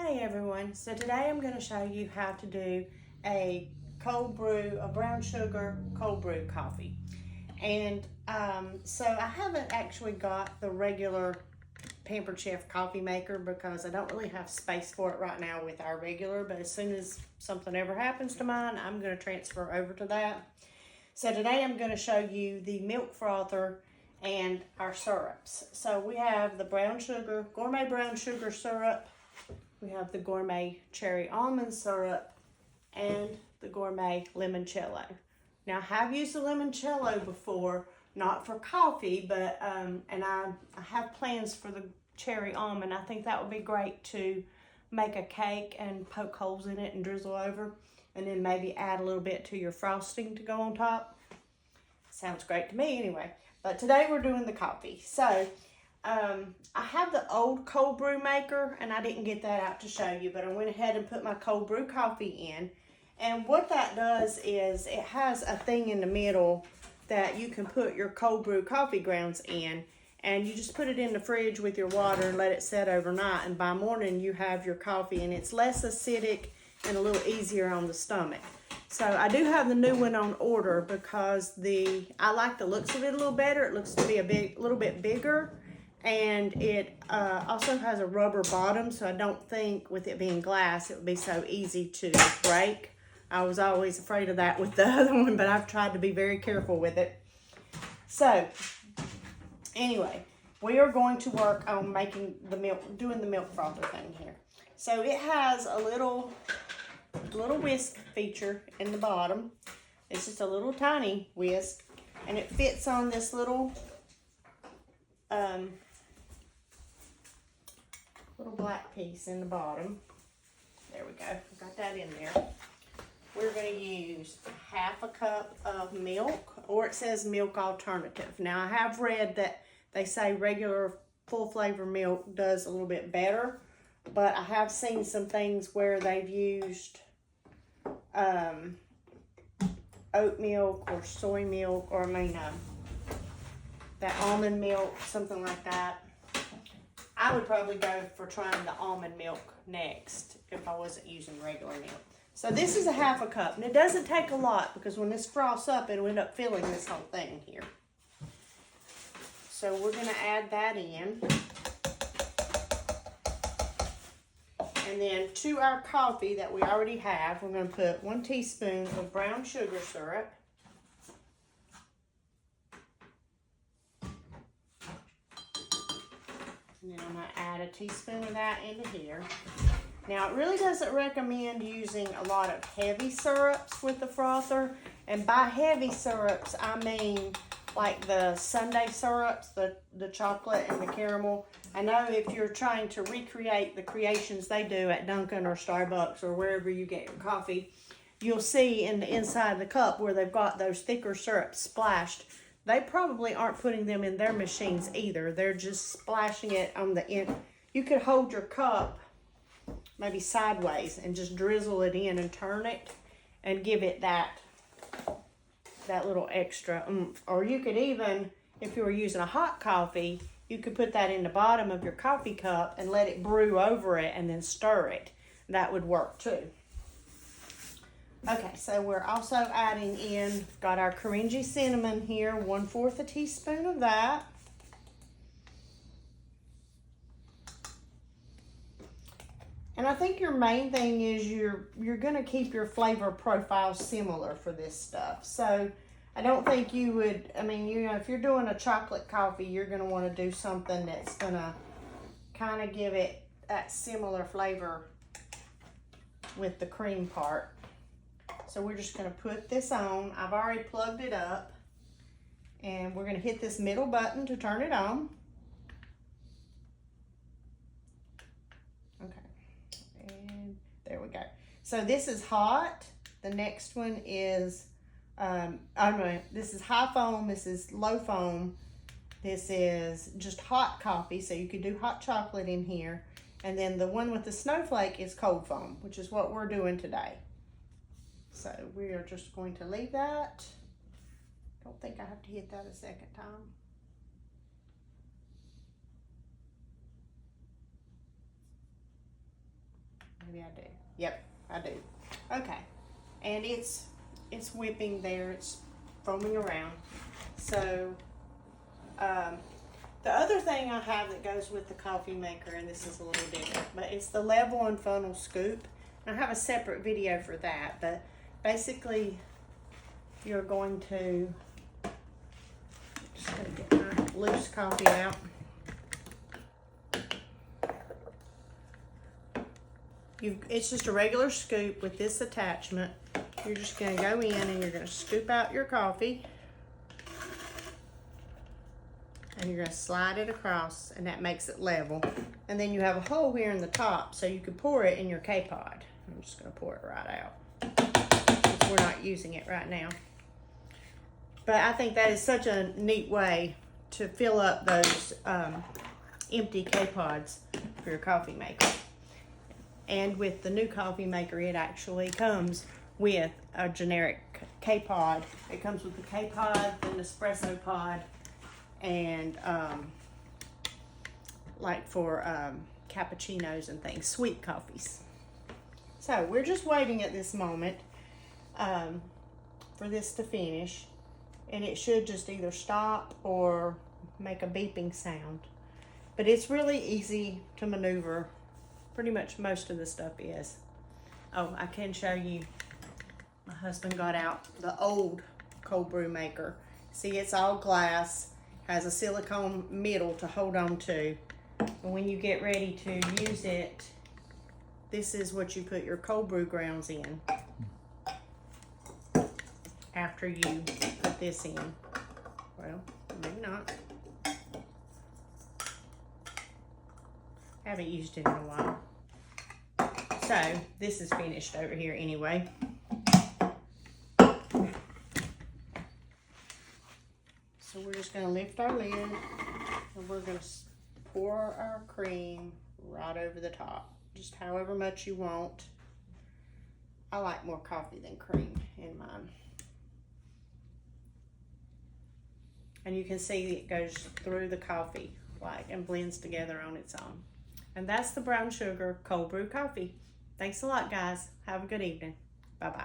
Hey everyone, so today I'm going to show you how to do a cold brew, a brown sugar cold brew coffee. And so I haven't actually got the regular Pampered Chef coffee maker because I don't really have space for it right now with our regular, but as soon as something ever happens to mine, I'm going to transfer over to that. So today I'm going to show you the milk frother and our syrups. So we have the brown sugar, gourmet brown sugar syrup. We have the gourmet cherry almond syrup and the gourmet limoncello. Now, I have used the limoncello before, not for coffee, but and I have plans for the cherry almond. I think that would be great to make a cake and poke holes in it and drizzle over, and then maybe add a little bit to your frosting to go on top. Sounds great to me anyway. But today we're doing the coffee. So I have the old cold brew maker, and I didn't get that out to show you, but I went ahead and put my cold brew coffee in. And what that does is it has a thing in the middle that you can put your cold brew coffee grounds in, and you just put it in the fridge with your water and let it set overnight, and by morning you have your coffee, and it's less acidic and a little easier on the stomach. So I do have the new one on order because I like the looks of it a little better. It looks to be a little bit bigger. And it also has a rubber bottom, so I don't think with it being glass, it would be so easy to break. I was always afraid of that with the other one, but I've tried to be very careful with it. So, anyway, we are going to work on doing the milk frother thing here. So it has a little whisk feature in the bottom. It's just a little tiny whisk, and it fits on this little black piece in the bottom. There we go. Got that in there. We're going to use half a cup of milk, or it says milk alternative. Now, I have read that they say regular full flavor milk does a little bit better, but I have seen some things where they've used oat milk or soy milk, or that almond milk, something like that. I would probably go for trying the almond milk next if I wasn't using regular milk. So this is a half a cup, and it doesn't take a lot because when this froths up, it'll end up filling this whole thing here. So we're going to add that in. And then to our coffee that we already have, we're going to put 1 teaspoon of brown sugar syrup. And then I'm going to add a teaspoon of that into here. Now, it really doesn't recommend using a lot of heavy syrups with the frother. And by heavy syrups, I mean like the sundae syrups, the chocolate and the caramel. I know if you're trying to recreate the creations they do at Dunkin' or Starbucks or wherever you get your coffee, you'll see in the inside of the cup where they've got those thicker syrups splashed. They probably aren't putting them in their machines either. They're just splashing it on the end. You could hold your cup maybe sideways and just drizzle it in and turn it and give it that little extra oomph. Or you could even, if you were using a hot coffee, you could put that in the bottom of your coffee cup and let it brew over it and then stir it. That would work too. Okay, so we're also adding in, got our Korenji cinnamon here, 1/4 a teaspoon of that. And I think your main thing is you're going to keep your flavor profile similar for this stuff. So I don't think you would, if you're doing a chocolate coffee, you're going to want to do something that's going to kind of give it that similar flavor with the cream part. So we're just going to put this on. I've already plugged it up, and we're going to hit this middle button to turn it on. Okay, and there we go. So this is hot. The next one is, this is high foam, this is low foam. This is just hot coffee, so you could do hot chocolate in here. And then the one with the snowflake is cold foam, which is what we're doing today. So we are just going to leave that. Don't think I have to hit that a second time. I do. Yep, I do. Okay, and it's whipping there. It's foaming around. So the other thing I have that goes with the coffee maker, and this is a little different, but it's the level and funnel scoop. And I have a separate video for that, but basically you're going to just gonna get my loose coffee out. It's just a regular scoop with this attachment. You're just going to go in and you're going to scoop out your coffee. And you're going to slide it across, and that makes it level. And then you have a hole here in the top so you could pour it in your K-Pod. I'm just going to pour it right out since we're not using it right now. But I think that is such a neat way to fill up those empty K-Pods for your coffee maker. And with the new coffee maker, it actually comes with a generic K-Pod. It comes with the K-Pod, the Nespresso pod, and like for cappuccinos and things, sweet coffees. So we're just waiting at this moment for this to finish. And it should just either stop or make a beeping sound. But it's really easy to maneuver. Pretty much most of the stuff is. Oh, I can show you. My husband got out the old cold brew maker. See, it's all glass, has a silicone middle to hold on to. And when you get ready to use it, this is what you put your cold brew grounds in after you put this in. Well, maybe not. Haven't used it in a while. So this is finished over here anyway. So we're just gonna lift our lid and we're gonna pour our cream right over the top, just however much you want. I like more coffee than cream in mine. And you can see it goes through the coffee and blends together on its own. And that's the brown sugar cold brew coffee. Thanks a lot, guys. Have a good evening. Bye-bye.